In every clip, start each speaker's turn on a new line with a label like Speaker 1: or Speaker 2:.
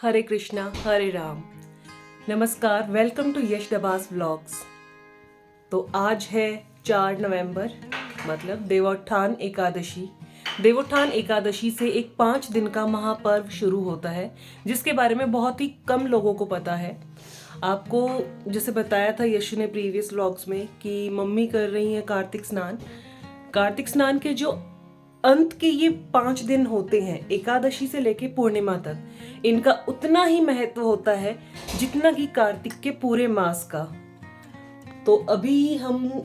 Speaker 1: हरे कृष्णा हरे राम। नमस्कार, welcome to Yash दबास vlogs. तो आज है 4 नवंबर, मतलब देवोत्थान एकादशी। देवोत्थान एकादशी से एक 5 दिन का महापर्व शुरू होता है, जिसके बारे में बहुत ही कम लोगों को पता है। आपको जैसे बताया था यश ने प्रीवियस व्लॉग्स में कि मम्मी कर रही है कार्तिक स्नान। कार्तिक स्नान के जो अंत के ये 5 दिन होते हैं, एकादशी से लेके पूर्णिमा तक, इनका उतना ही महत्व होता है जितना कि कार्तिक के पूरे मास का। तो अभी हम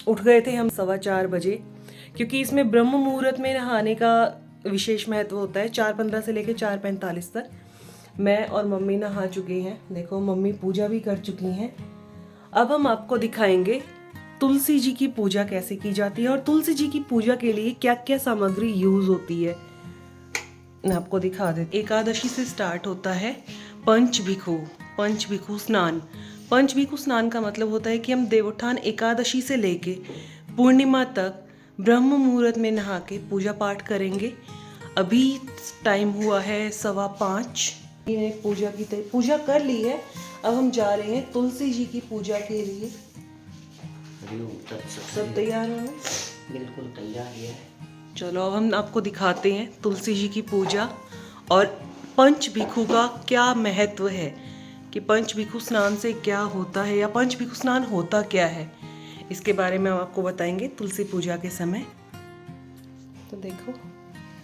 Speaker 1: उठ गए थे 4:15 बजे, क्योंकि इसमें ब्रह्म मुहूर्त में नहाने का विशेष महत्व होता है। 4:15 से लेके 4:45 तक मैं और मम्मी नहा चुके हैं। देखो, मम्मी पूजा भी कर चुकी हैं। अब हम आपको दिखाएंगे तुलसी जी की पूजा कैसे की जाती है और तुलसी जी की पूजा के लिए क्या क्या सामग्री यूज होती है, मैं आपको दिखा देती। एकादशी से स्टार्ट होता है पंचभिखु स्नान। पंचभिखु स्नान का मतलब होता है कि हम देवोत्थान एकादशी से लेके पूर्णिमा तक ब्रह्म मुहूर्त में नहा के पूजा पाठ करेंगे। अभी टाइम हुआ है 5:15। ये पूजा कर ली है। अब हम जा रहे हैं तुलसी जी की पूजा के लिए। सब तैयार हो?
Speaker 2: बिल्कुल तैयार है।
Speaker 1: चलो, अब हम आपको दिखाते हैं तुलसी जी की पूजा और पंचभिखु का क्या महत्व है, कि पंचभिखु स्नान से क्या होता है या पंचभिखु स्नान होता क्या है। इसके बारे में हम आपको बताएंगे तुलसी पूजा के समय। तो देखो,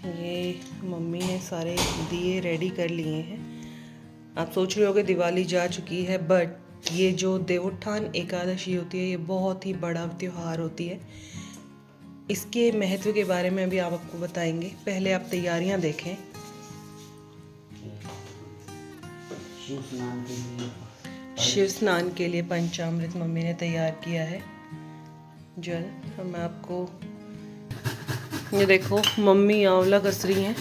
Speaker 1: ये मम्मी ने सारे दिए रेडी कर लिए हैं। आप सोच रहे होगे दिवाली जा चुकी है, बट ये जो देवोत्थान एकादशी होती है, ये बहुत ही बड़ा त्यौहार होती है। इसके महत्व के बारे में अभी आप आपको बताएंगे। पहले आप तैयारियां देखें। शिव स्नान के लिए पंचामृत मम्मी ने तैयार किया है। जल हम आपको, ये देखो मम्मी आंवला कस रही हैं,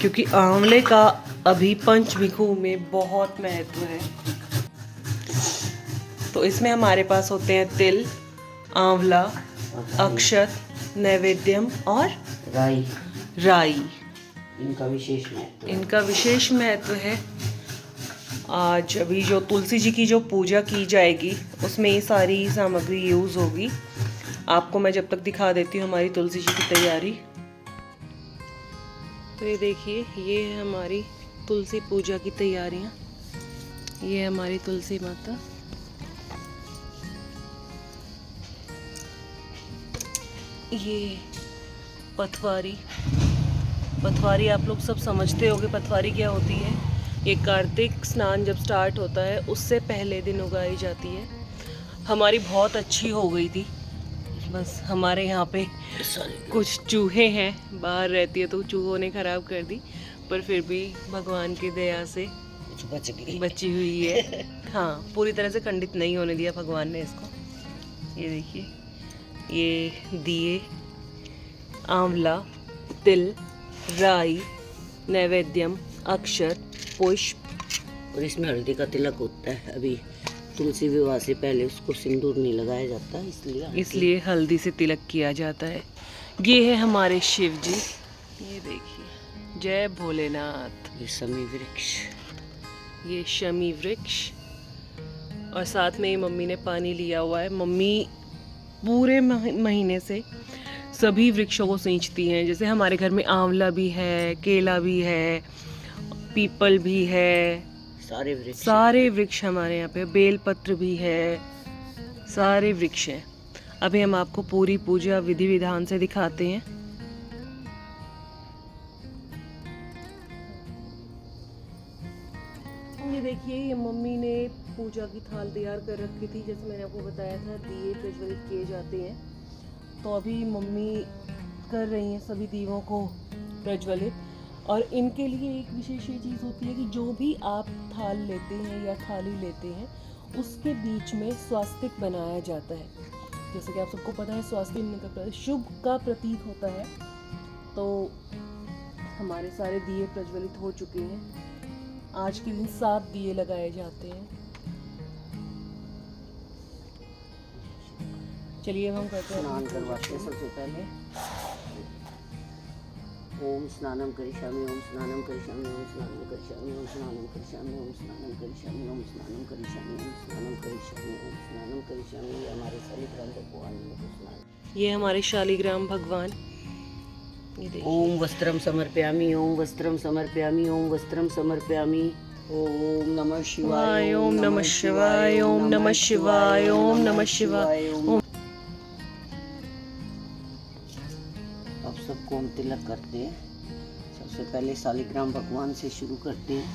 Speaker 1: क्योंकि आंवले का अभी पंचभिखु में बहुत महत्व है। तो इसमें हमारे पास होते हैं तिल, आंवला, अक्षत, नैवेद्यम और राई। इनका विशेष महत्व है। आज अभी जो तुलसी जी की जो पूजा की जाएगी, उसमें ये सारी सामग्री यूज होगी। आपको मैं जब तक दिखा देती हूँ हमारी तुलसी जी की तैयारी। तो ये देखिए, ये है हमारी तुलसी पूजा की तैयारियाँ। ये है हमारी तुलसी माता। ये पथवारी आप लोग सब समझते होंगे पथवारी क्या होती है। ये कार्तिक स्नान जब स्टार्ट होता है उससे पहले दिन उगाई जाती है। हमारी बहुत अच्छी हो गई थी, बस हमारे यहाँ पे कुछ चूहे हैं, बाहर रहती है तो चूहों ने ख़राब कर दी, पर फिर भी भगवान की दया से बची हुई है। हाँ, पूरी तरह से खंडित नहीं होने दिया भगवान ने इसको। ये देखिए, ये दिए, आंवला, तिल, राई, नैवेद्यम, अक्षत, पुष्प,
Speaker 2: और इसमें हल्दी का तिलक होता है। अभी तुलसी विवाह से पहले उसको सिंदूर नहीं लगाया जाता, इसलिए
Speaker 1: हल्दी से तिलक किया जाता है। ये है हमारे शिव जी। ये देखिए, जय भोलेनाथ।
Speaker 2: ये
Speaker 1: शमी वृक्ष, और साथ में मम्मी ने पानी लिया हुआ है। मम्मी पूरे महीने से सभी वृक्षों को सींचती हैं। जैसे हमारे घर में आंवला भी है, केला भी है, पीपल भी है, सारे वृक्ष हमारे यहाँ पे, बेलपत्र भी है, सारे वृक्ष हैं। अभी हम आपको पूरी पूजा विधि विधान से दिखाते हैं। ये देखिए, ये मम्मी ने पूजा की थाल तैयार कर रखी थी। जैसे मैंने आपको बताया था, दिए प्रज्वलित किए जाते हैं। तो अभी मम्मी कर रही हैं सभी दीवों को प्रज्वलित। और इनके लिए एक विशेष ये चीज़ होती है कि जो भी आप थाल लेते हैं या थाली लेते हैं, उसके बीच में स्वास्तिक बनाया जाता है। जैसे कि आप सबको पता है, स्वास्तिक शुभ का प्रतीक होता है। तो हमारे सारे दिए प्रज्वलित हो चुके हैं। आज के दिन 7 दिए लगाए जाते हैं। चलिए हम करते हैं
Speaker 2: स्नान करवाते हैं। सबसे पहले ओम स्नानं करिष्यामि, ओम स्नानं करिष्यामि, ओम स्नानं करिष्यामि, ओम स्नानं करिष्यामि, ओम स्नानं करिष्यामि, ओम स्नानं करिष्यामि, ओम स्नानं करिष्यामि, ओम स्नानं करिष्यामि। ये हमारे शालिग्राम भगवान को स्नान।
Speaker 1: ये हमारे शालिग्राम भगवान। ये देखिए।
Speaker 2: ओम वस्त्रम समर्पयामि, ओम वस्त्रम समर्पयामि, ओम वस्त्रम समर्पयामि। ओम नमः शिवाय,
Speaker 1: ओम नमः शिवाय, ओम नमः शिवाय, ओम नमः शिवाय।
Speaker 2: अब सबको हम तिलक करते हैं। सबसे पहले शालिग्राम भगवान से शुरू करते हैं।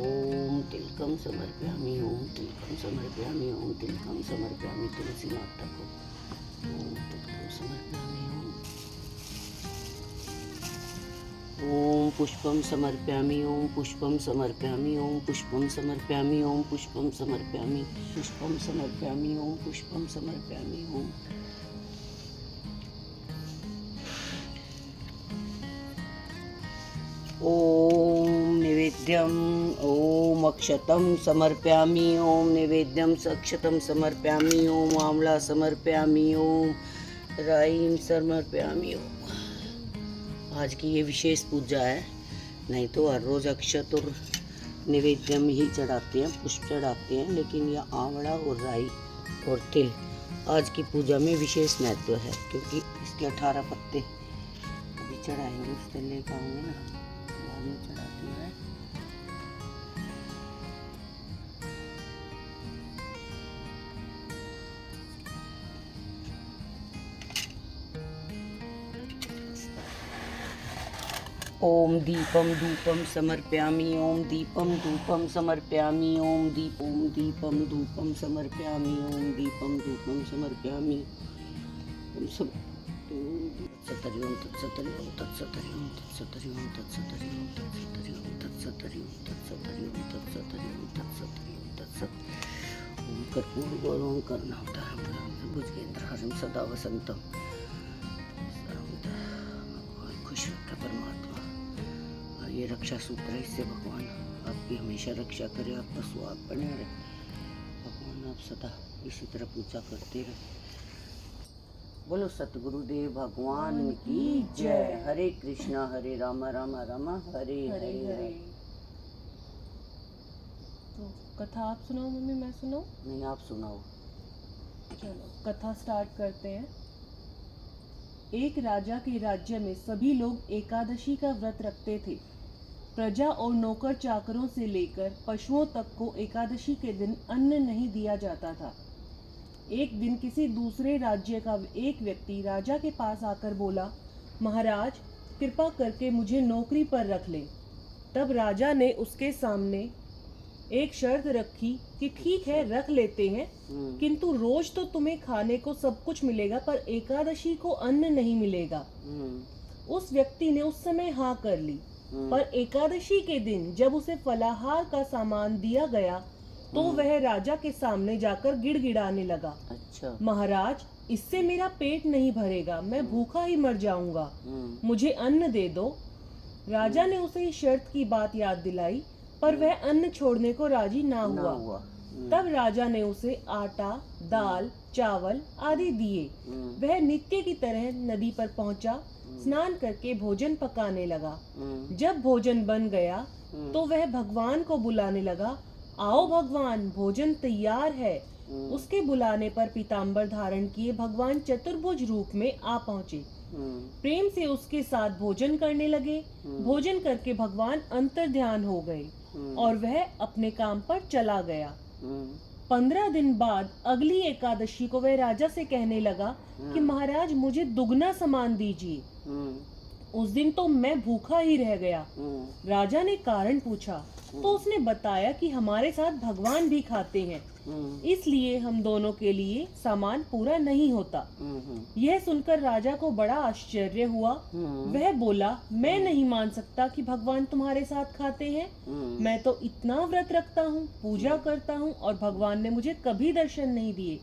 Speaker 2: ओम तिलकम समर्पयामि, ओम तिलकम समर्पयामि, ओम तिलकम समर्पयामि तुलसी माता को। ओम तिलकम समर्पयामि, ओम पुष्पम समर्पयामि, ओम पुष्पम समर्पयामि, ओम पुष्पम समर्पयामि, ओम पुष्पम समर्पयामि, पुष्पम समर्पयामि, ओम पुष्पम समर्पयामि, ओम ओम निवेद्यम, ओम अक्षतम समर्पयामि, ओम निवेद्यम अक्षतम समर्पयामि, ओम आंवला समर्पयामि, ओम राईम समर्पयामि। आज की ये विशेष पूजा है, नहीं तो हर रोज अक्षत और निवेद्यम ही चढ़ाते हैं, पुष्प चढ़ाते हैं, लेकिन यह आंवला और राई और तिल आज की पूजा में विशेष महत्व है, क्योंकि इसके 18 पत्ते अभी चढ़ाएंगे, उससे लेकर आऊँगे ना, बाद में चढ़ाते हैं। ओम दीपम धूपम समर्पयामि, ओम दीपम धूपम समर्पयामि, ओम दीपम धूपम समर्पयामि, ओम दीपम धूपम समर्पयामि। ओम सब तत्सतरि ओम तत्सतरि ओम तत्सतरि ओम तत्सतरि ओम तत्सतरि ओम तत्सतरि ओम तत्सतरि ओम तत्सतरि ओम तत्सतरि ओम तत्सतरि ओम तत्सत। ओम कर्पूर गौरवं करुणावतारं भुजगेन्द्रहारं सदा वसंतम। खुश रखे परमात्मा। ये रक्षा सूत्र है, इससे भगवान आपकी हमेशा रक्षा करे, आपका सुहाग बने रहे, भगवान आप सदा इसी तरह पूजा करते रहे। बोलो सतगुरुदेव भगवान की जय। हरे कृष्णा हरे राम राम राम हरे हरे हरे।
Speaker 1: तो कथा आप सुनाओ मम्मी, मैं सुनाऊं?
Speaker 2: नहीं, आप सुनाओ।
Speaker 1: चलो कथा स्टार्ट करते हैं। एक राजा के राज्य में सभी लोग एकादशी का व्रत रखते थे। प्रजा और नौकर चाकरों से लेकर पशुओं तक को एकादशी के दिन अन्न नहीं दिया जाता था। एक दिन किसी दूसरे राज्य का एक व्यक्ति राजा के पास आकर बोला, महाराज कृपा करके मुझे नौकरी पर रख ले। तब राजा ने उसके सामने एक शर्त रखी कि ठीक है रख लेते हैं, किंतु रोज तो तुम्हें खाने को सब कुछ मिलेगा, पर एकादशी को अन्न नहीं मिलेगा। उस व्यक्ति ने उस समय हाँ कर ली, पर एकादशी के दिन जब उसे फलाहार का सामान दिया गया तो वह राजा के सामने जाकर गिड़गिड़ाने लगा।
Speaker 2: अच्छा।
Speaker 1: महाराज इससे मेरा पेट नहीं भरेगा, मैं भूखा ही मर जाऊंगा, मुझे अन्न दे दो। राजा ने उसे इस शर्त की बात याद दिलाई, पर वह अन्न छोड़ने को राजी ना हुआ। तब राजा ने उसे आटा, दाल, चावल आदि दिए। वह नित्य की तरह नदी पर पहुंचा, स्नान करके भोजन पकाने लगा। जब भोजन बन गया तो वह भगवान को बुलाने लगा, आओ भगवान भोजन तैयार है। उसके बुलाने पर पीताम्बर धारण किए भगवान चतुर्भुज रूप में आ पहुँचे। प्रेम से उसके साथ भोजन करने लगे। भोजन करके भगवान अंतर ध्यान हो गए और वह अपने काम पर चला गया। 15 दिन बाद अगली एकादशी को वह राजा से कहने लगा कि महाराज मुझे दुगना सामान दीजिए। उस दिन तो मैं भूखा ही रह गया। राजा ने कारण पूछा तो उसने बताया कि हमारे साथ भगवान भी खाते हैं, इसलिए हम दोनों के लिए सामान पूरा नहीं होता। यह सुनकर राजा को बड़ा आश्चर्य हुआ। वह बोला, मैं नहीं मान सकता कि भगवान तुम्हारे साथ खाते हैं। मैं तो इतना व्रत रखता हूँ, पूजा करता हूँ और भगवान ने मुझे कभी दर्शन नहीं दिए।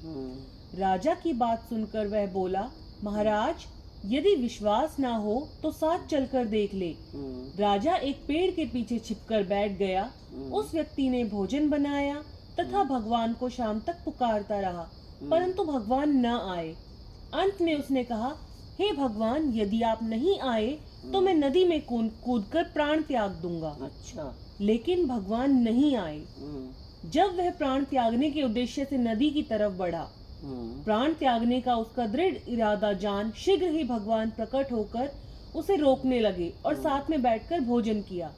Speaker 1: राजा की बात सुनकर वह बोला, महाराज यदि विश्वास ना हो तो साथ चलकर देख ले। राजा एक पेड़ के पीछे छिपकर बैठ गया। उस व्यक्ति ने भोजन बनाया तथा भगवान को शाम तक पुकारता रहा, परंतु भगवान न आए। अंत में उसने कहा, हे भगवान यदि आप नहीं आए तो मैं नदी में कूदकर प्राण त्याग दूंगा।
Speaker 2: अच्छा।
Speaker 1: लेकिन भगवान नहीं आए। जब वह प्राण त्यागने के उद्देश्य से नदी की तरफ बढ़ा, प्राण त्यागने का उसका दृढ़ इरादा जान शीघ्र ही भगवान प्रकट होकर उसे रोकने लगे और साथ में बैठकर भोजन किया।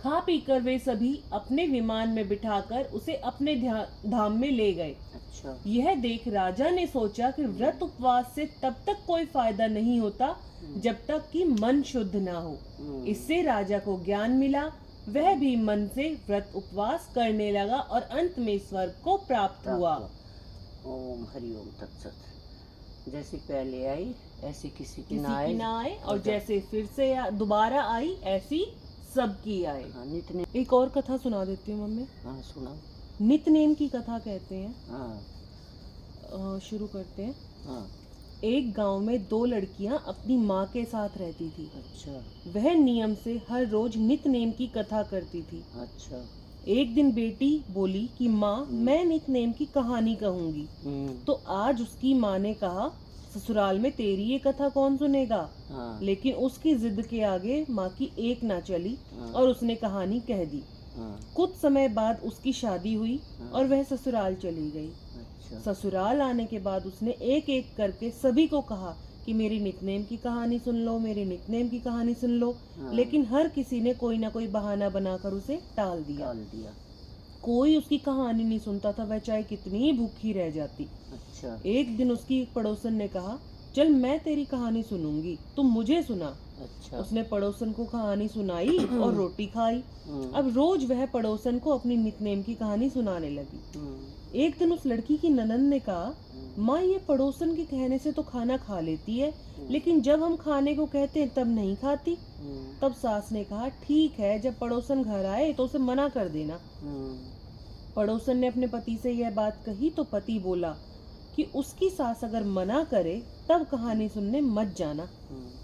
Speaker 1: खा पीकर वे सभी अपने विमान में बिठाकर उसे अपने धाम में ले गए।
Speaker 2: अच्छा।
Speaker 1: यह देख राजा ने सोचा कि व्रत उपवास से तब तक कोई फायदा नहीं होता जब तक कि मन शुद्ध ना हो। इससे राजा को ज्ञान मिला। वह भी मन से व्रत उपवास करने लगा और अंत में स्वर्ग को प्राप्त हुआ।
Speaker 2: ओम हरि ओम तत्सत। जैसी पहले आई ऐसी किसी की ना आए
Speaker 1: और जैसे फिर से दोबारा आई ऐसी सबकी आए।
Speaker 2: हाँ, नित्य।
Speaker 1: एक और कथा सुना देती हूँ मम्मी।
Speaker 2: हाँ सुना।
Speaker 1: नित्यनेम की कथा कहते हैं।
Speaker 2: हाँ।
Speaker 1: शुरू करते हैं।
Speaker 2: हाँ।
Speaker 1: एक गांव में 2 लड़कियां अपनी माँ के साथ रहती थी।
Speaker 2: अच्छा।
Speaker 1: वह नियम से हर रोज नित्यनेम की कथा करती थी।
Speaker 2: अच्छा।
Speaker 1: एक दिन बेटी बोली कि माँ मैं नित्यनेम की कहानी कहूंगी। तो आज उसकी माँ ने कहा ससुराल में तेरी ये कथा कौन सुनेगा।
Speaker 2: हाँ।
Speaker 1: लेकिन उसकी जिद के आगे माँ की एक ना चली।
Speaker 2: हाँ।
Speaker 1: और उसने कहानी कह दी।
Speaker 2: हाँ।
Speaker 1: कुछ समय बाद उसकी शादी हुई।
Speaker 2: हाँ।
Speaker 1: और वह ससुराल चली गई।
Speaker 2: अच्छा।
Speaker 1: ससुराल आने के बाद उसने एक एक करके सभी को कहा कि मेरी नित्यनेम की कहानी सुन लो, मेरी नित्यनेम की कहानी सुन लो।
Speaker 2: हाँ।
Speaker 1: लेकिन हर किसी ने कोई ना कोई बहाना बनाकर उसे टाल दिया। कोई उसकी कहानी नहीं सुनता था, वह चाहे कितनी भूखी रह जाती।
Speaker 2: अच्छा।
Speaker 1: एक दिन उसकी एक पड़ोसन ने कहा चल मैं तेरी कहानी सुनूंगी, तुम मुझे सुना।
Speaker 2: अच्छा।
Speaker 1: उसने पड़ोसन को कहानी सुनाई और रोटी खाई। अब रोज वह पड़ोसन को अपनी नित्यनेम की कहानी सुनाने लगी। एक दिन उस लड़की की ननद ने कहा माँ ये पड़ोसन के कहने से तो खाना खा लेती है, लेकिन जब हम खाने को कहते हैं तब नहीं खाती। तब सास ने कहा ठीक है, जब पड़ोसन घर आए तो उसे मना कर देना। पड़ोसन ने अपने पति से यह बात कही तो पति बोला कि उसकी सास अगर मना करे तब कहानी सुनने मत जाना।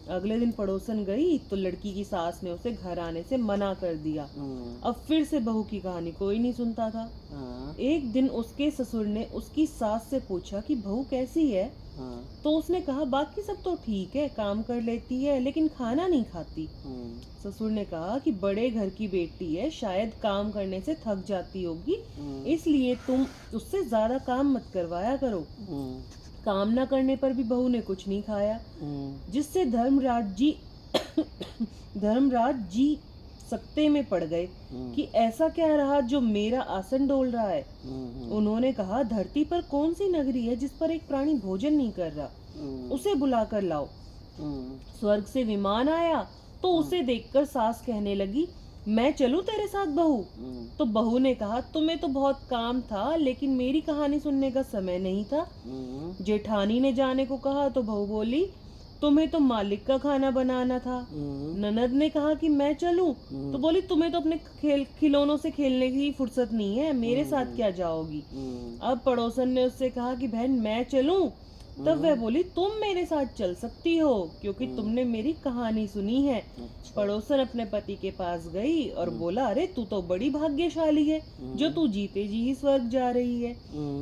Speaker 1: अगले दिन पड़ोसन गई तो लड़की की सास ने उसे घर आने से मना कर दिया। अब फिर से बहू की कहानी कोई नहीं सुनता था। एक दिन उसके ससुर ने उसकी सास से पूछा कि बहू कैसी है। तो उसने कहा बाकी सब तो ठीक है, काम कर लेती है लेकिन खाना नहीं खाती। ससुर ने कहा कि बड़े घर की बेटी है, शायद काम करने से थक जाती होगी, इसलिए तुम उससे ज्यादा काम मत करवाया करो। काम न करने पर भी बहू ने कुछ नहीं खाया, जिससे धर्मराज जी सकते में पड़ गए कि ऐसा क्या रहा जो मेरा आसन डोल रहा है। उन्होंने कहा धरती पर कौन सी नगरी है जिस पर एक प्राणी भोजन नहीं कर रहा, उसे बुलाकर लाओ। स्वर्ग से विमान आया तो उसे देखकर सास कहने लगी मैं चलूं तेरे साथ बहू। तो बहू ने कहा तुम्हें तो बहुत काम था लेकिन मेरी कहानी सुनने का समय नहीं था। जेठानी ने जाने को कहा तो बहू बोली तुम्हें तो मालिक का खाना बनाना था। ननद ने कहा कि मैं चलूं तो बोली तुम्हें तो अपने खिलौनों से खेलने की फुर्सत नहीं है, मेरे साथ क्या जाओगी। अब पड़ोसन ने उससे कहा कि बहन मैं चलूं, तब वह बोली तुम मेरे साथ चल सकती हो क्योंकि तुमने मेरी कहानी सुनी है। पड़ोसन अपने पति के पास गई और बोला अरे तू तो बड़ी भाग्यशाली है जो तू जीते जी ही स्वर्ग जा रही है।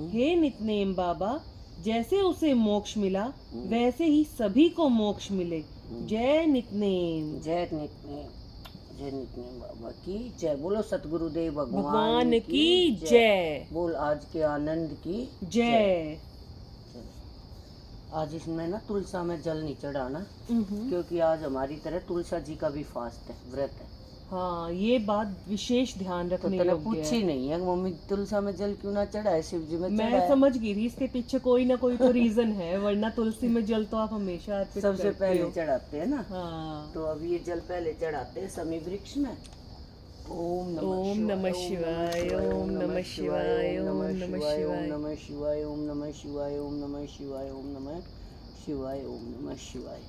Speaker 1: हे नित्यनेम बाबा, जैसे उसे मोक्ष मिला वैसे ही सभी को मोक्ष मिले। जय नित्यनेम।
Speaker 2: जय नित्यनेम। जय नित्यनेम बाबा की जय। बोलो सतगुरुदेव
Speaker 1: भगवान की जय।
Speaker 2: बोल आज के आनंद की
Speaker 1: जय।
Speaker 2: आज इसमें ना तुलसा में जल नहीं चढ़ाना क्योंकि आज हमारी तरह तुलसा जी का भी फास्ट है, व्रत है।
Speaker 1: हाँ ये बात विशेष ध्यान रखने योग्य है।
Speaker 2: पूछी नहीं है मम्मी तुलसा में जल क्यों ना चढ़ाए, शिव जी में चढ़ाए।
Speaker 1: मैं समझ गई थी इसके पीछे कोई ना कोई तो रीजन है, वरना तुलसी में जल तो आप हमेशा अर्पित
Speaker 2: सबसे पहले चढ़ाते हैं ना।
Speaker 1: हाँ।
Speaker 2: तो अब ये जल पहले चढ़ाते हैं समी वृक्ष में। ओम
Speaker 1: नमः शिवाय, ओम नमः शिवाय, ओम नमः शिवाय,
Speaker 2: ओम नमः शिवाय, ओम नमः शिवाय, ओम नमः शिवाय, ओम नमः शिवाय, ओम नमः शिवाय।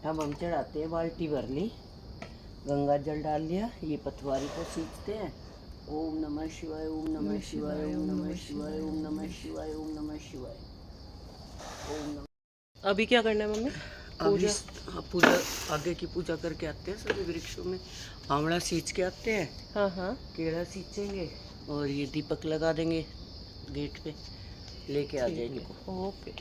Speaker 2: अब हम चढ़ाते हैं, बाल्टी भर ली, गंगा जल डाल लिया, ये पथवारी को सींचते हैं। ओम नमः शिवाय, ओम नमः शिवाय, ओम नमः शिवाय, ओम नमः शिवाय, ओम नमः शिवाय, ओम नमः।
Speaker 1: अभी क्या करना है मम्मी?
Speaker 2: पूजा आगे की पूजा करके आते हैं, सभी वृक्षों में आंवला सींच के आते हैं।
Speaker 1: हाँ हाँ।
Speaker 2: केला सींचेंगे और ये दीपक लगा देंगे, गेट पे लेके आ जाएंगे।
Speaker 1: ओके।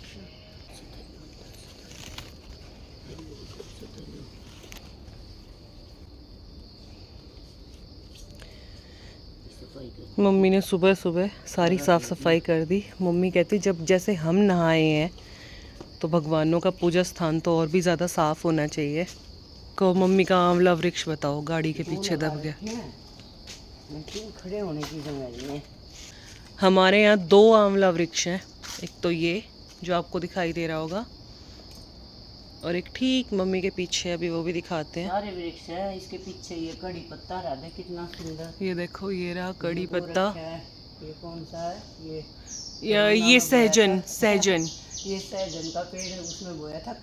Speaker 1: मम्मी ने सुबह सुबह सारी साफ सफाई कर दी। मम्मी कहती जब जैसे हम नहाए हैं तो भगवानों का पूजा स्थान तो और भी ज़्यादा साफ होना चाहिए। को मम्मी का आंवला वृक्ष बताओ गाड़ी के पीछे दब गया।
Speaker 2: खड़े होने की जगह नहीं है।
Speaker 1: हमारे यहाँ 2 आंवला वृक्ष हैं। एक तो ये जो आपको दिखाई दे रहा होगा और एक ठीक मम्मी के पीछे, अभी वो भी दिखाते हैं।
Speaker 2: सारे वृक्ष है। इसके पीछे ये कड़ी पत्ता रहा है, कितना सुंदर।
Speaker 1: ये देखो ये रहा कड़ी पत्ता।
Speaker 2: ये कौन सा है?
Speaker 1: ये सहजन सहजन
Speaker 2: ये सहजन का पेड़ है, उसमें बोया था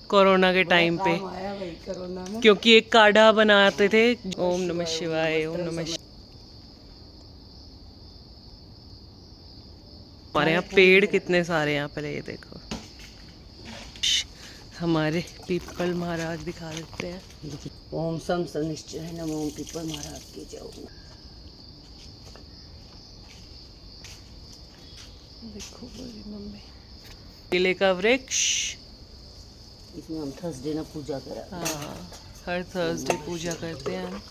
Speaker 1: कोरोना के टाइम पे,
Speaker 2: आया भाई कोरोना में।
Speaker 1: क्योंकि एक काढ़ा बनाते थे। ओम नमः शिवाय, ओम नमः शिवाय। हमारे यहाँ पेड़ कितने सारे यहाँ पर, ये देखो। हमारे पीपल महाराज दिखा देते हैं।
Speaker 2: ओम सम सनिश्चय नमः ओम पीपल महाराज के जाओ।
Speaker 1: देखो मम्मी केले का वृक्ष,
Speaker 2: इसमें हम थर्सडे ना पूजा करा।
Speaker 1: हाँ, हर थर्सडे पूजा करते हैं हम।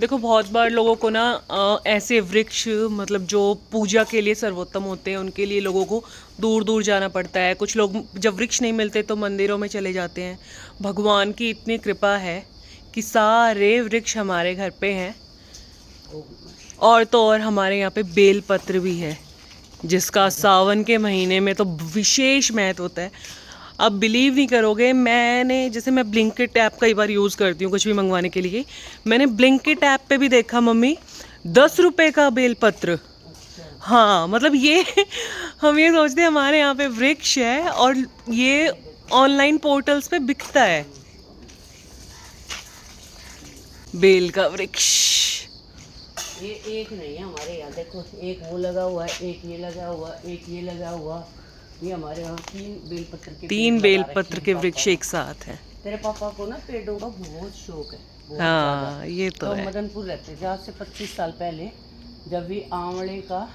Speaker 1: देखो बहुत बार लोगों को ना ऐसे वृक्ष मतलब जो पूजा के लिए सर्वोत्तम होते हैं उनके लिए लोगों को दूर दूर जाना पड़ता है। कुछ लोग जब वृक्ष नहीं मिलते तो मंदिरों में चले जाते हैं। भगवान की इतनी कृपा है कि सारे वृक्ष हमारे घर पे हैं। और तो और हमारे यहाँ पे बेलपत्र भी है, जिसका सावन के महीने में तो विशेष महत्व होता है। अब बिलीव नहीं करोगे, मैं ब्लिंकिट ऐप कई बार यूज़ करती हूँ कुछ भी मंगवाने के लिए। मैंने ब्लिंकिट ऐप पे भी देखा मम्मी 10 रुपए का बेलपत्र। हाँ मतलब ये हम ये सोचते हैं हमारे यहाँ पे वृक्ष है और ये ऑनलाइन पोर्टल्स पे बिकता है बेल का वृक्ष।
Speaker 2: ये एक नहीं है हमारे यहाँ, देखो एक वो लगा हुआ है, एक ये लगा हुआ, एक ये लगा हुआ। ये हमारे यहाँ 3 बेलपत्र के
Speaker 1: वृक्ष एक साथ हैं।
Speaker 2: तेरे पापा को ना पेड़ों का बहुत शौक है, बहुत
Speaker 1: हाँ ये तो है।
Speaker 2: मदनपुर रहते थे आज से 25 साल पहले, जब भी आंवले का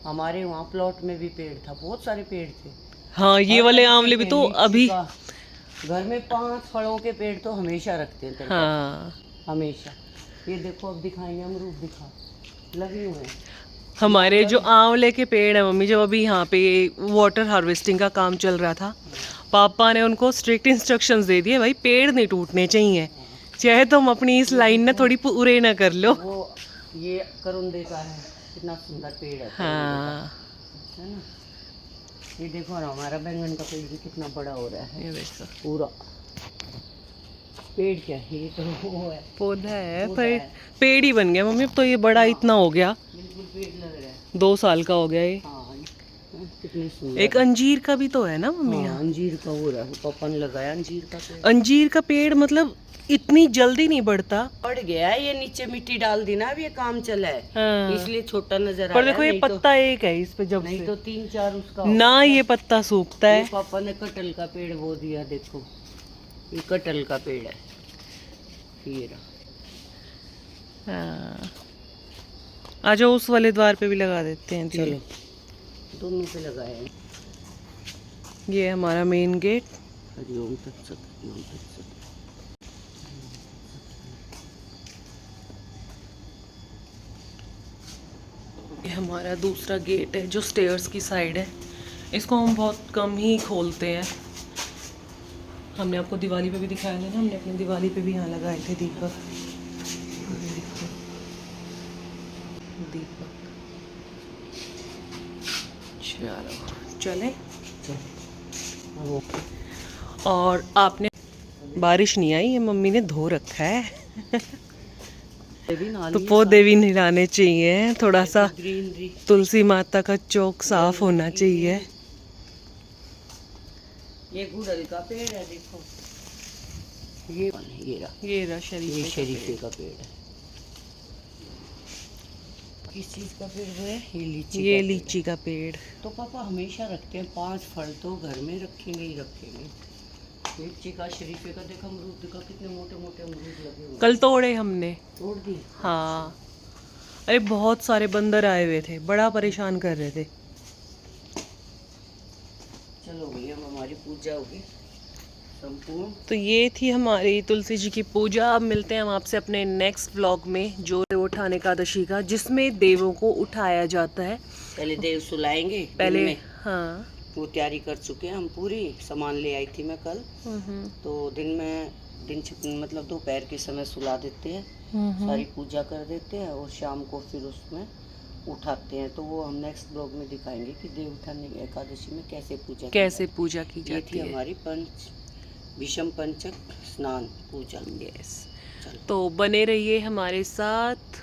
Speaker 2: हमारे वहाँ प्लॉट में भी पेड़ था, बहुत सारे पेड़ थे।
Speaker 1: हाँ ये वाले आंवले भी तो अभी
Speaker 2: घर में 5 फलों के पेड़ तो हमेशा रखते हैं।
Speaker 1: हाँ
Speaker 2: हमेशा। ये देखो अब दिखाएंगे, अमरूद दिखा लगे हुए हैं।
Speaker 1: हमारे जो आंवले के पेड़ है मम्मी, जब अभी यहाँ पे वाटर हार्वेस्टिंग का काम चल रहा था, पापा ने उनको स्ट्रिक्ट इंस्ट्रक्शंस दे दिए, भाई पेड़ नहीं टूटने चाहिए, चाहे तुम अपनी इस लाइन ना थोड़ी पूरे ना कर लो।
Speaker 2: वो ये करुंदे का है, कितना सुंदर पेड़ है।
Speaker 1: हाँ
Speaker 2: है ना। ये देखो ना हमारा बैंगन का पेड़ भी कितना बड़ा हो रहा है।
Speaker 1: ये देखो
Speaker 2: पूरा पेड़ क्या है, ये तो वो है
Speaker 1: पौधा है, पर पेड़ ही बन गया मम्मी। अब तो ये बड़ा इतना हो गया,
Speaker 2: बिल्कुल पेड़ लग रहा है।
Speaker 1: 2 साल का हो गया ये।
Speaker 2: हाँ कितनी सुंदर।
Speaker 1: एक अंजीर का भी तो है ना मम्मी?
Speaker 2: हाँ, अंजीर का हो रहा है, पापा ने लगाया अंजीर का पेड़।
Speaker 1: अंजीर का पेड़ मतलब इतनी जल्दी नहीं बढ़ता।
Speaker 2: बढ़ गया है, ये नीचे मिट्टी डाल दी ना, अब ये काम चला है।
Speaker 1: हाँ।
Speaker 2: इसलिए छोटा नजर आ रहा
Speaker 1: पर
Speaker 2: है।
Speaker 1: देखो ये पत्ता एक है इस पे, जब
Speaker 2: नहीं
Speaker 1: से
Speaker 2: तो 3-4 उसका
Speaker 1: ना ये पत्ता सूखता है।
Speaker 2: पापा ने कटहल का पेड़ बो दिया, देखो ये कटहल का पेड़ है। ये रहा।
Speaker 1: हाँ। आ जाओ उस वाले द्वार पे भी लगा देते हैं।
Speaker 2: चलो दोनों पे लगाए हैं।
Speaker 1: ये हमारा मेन गेट।
Speaker 2: हरिओम तत्सत, हरिओम तत्सत।
Speaker 1: ये हमारा दूसरा गेट है जो स्टेयर्स की साइड है। इसको हम बहुत कम ही खोलते हैं। हमने आपको दिवाली पे भी दिखाया था ना, हमने अपनी दिवाली पे भी यहाँ लगाए थे दीपक। दीपक चलो चले। और आपने बारिश नहीं आई है, मम्मी ने धो रखा है। तो पौधे भी नहलाने चाहिए, थोड़ा सा तुलसी माता का चौक साफ होना चाहिए।
Speaker 2: ये गुड़हल का पेड़ है, देखो ये रहा शरीफे का पेड़ है। किस चीज का पेड़ है? ये लीची का
Speaker 1: पेड़।
Speaker 2: तो पापा हमेशा रखते हैं, 5 फल तो घर में रखेंगे ही रखेंगे। लीची का, शरीफे का, देखो अमरूद का, कितने मोटे मोटे अमरूद लगे हुए।
Speaker 1: कल तोड़े हमने।
Speaker 2: तोड़ दी?
Speaker 1: हाँ, अरे बहुत सारे बंदर आए हुए थे, बड़ा परेशान कर रहे थे।
Speaker 2: चलो भैया हमारी पूजा होगी, संपूर्ण।
Speaker 1: तो ये थी हमारी तुलसी जी की पूजा। अब मिलते हैं हम आपसे अपने नेक्स्ट व्लॉग में, जो देवोत्थान एकादशी का, जिसमें देवों को उठाया जाता है।
Speaker 2: पहले देव सुलाएंगे दिन
Speaker 1: पहले
Speaker 2: में।
Speaker 1: हाँ।
Speaker 2: वो तैयारी कर चुके हैं हम पूरी, सामान ले आई थी मैं कल। तो मतलब दोपहर के समय सुला देते हैं, सारी पूजा कर देते हैं और शाम को फिर उसमें उठाते हैं। तो वो हम नेक्स्ट ब्लॉग में दिखाएंगे कि देवोत्थान एकादशी में कैसे पूजा
Speaker 1: की
Speaker 2: ये
Speaker 1: जाती
Speaker 2: थी
Speaker 1: है।
Speaker 2: हमारी विषम पंचक स्नान पूजा।
Speaker 1: यस।
Speaker 2: चलो।
Speaker 1: तो बने रहिए हमारे साथ,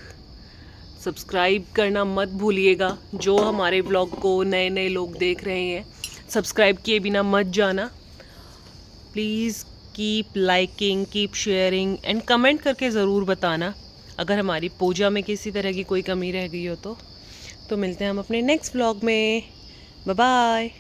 Speaker 1: सब्सक्राइब करना मत भूलिएगा। जो हमारे ब्लॉग को नए नए लोग देख रहे हैं, सब्सक्राइब किए बिना मत जाना। Please keep liking, keep sharing and comment करके ज़रूर बताना अगर हमारी पूजा में किसी तरह की कोई कमी रह गई हो तो। मिलते हैं हम अपने नेक्स्ट व्लॉग में। Bye bye.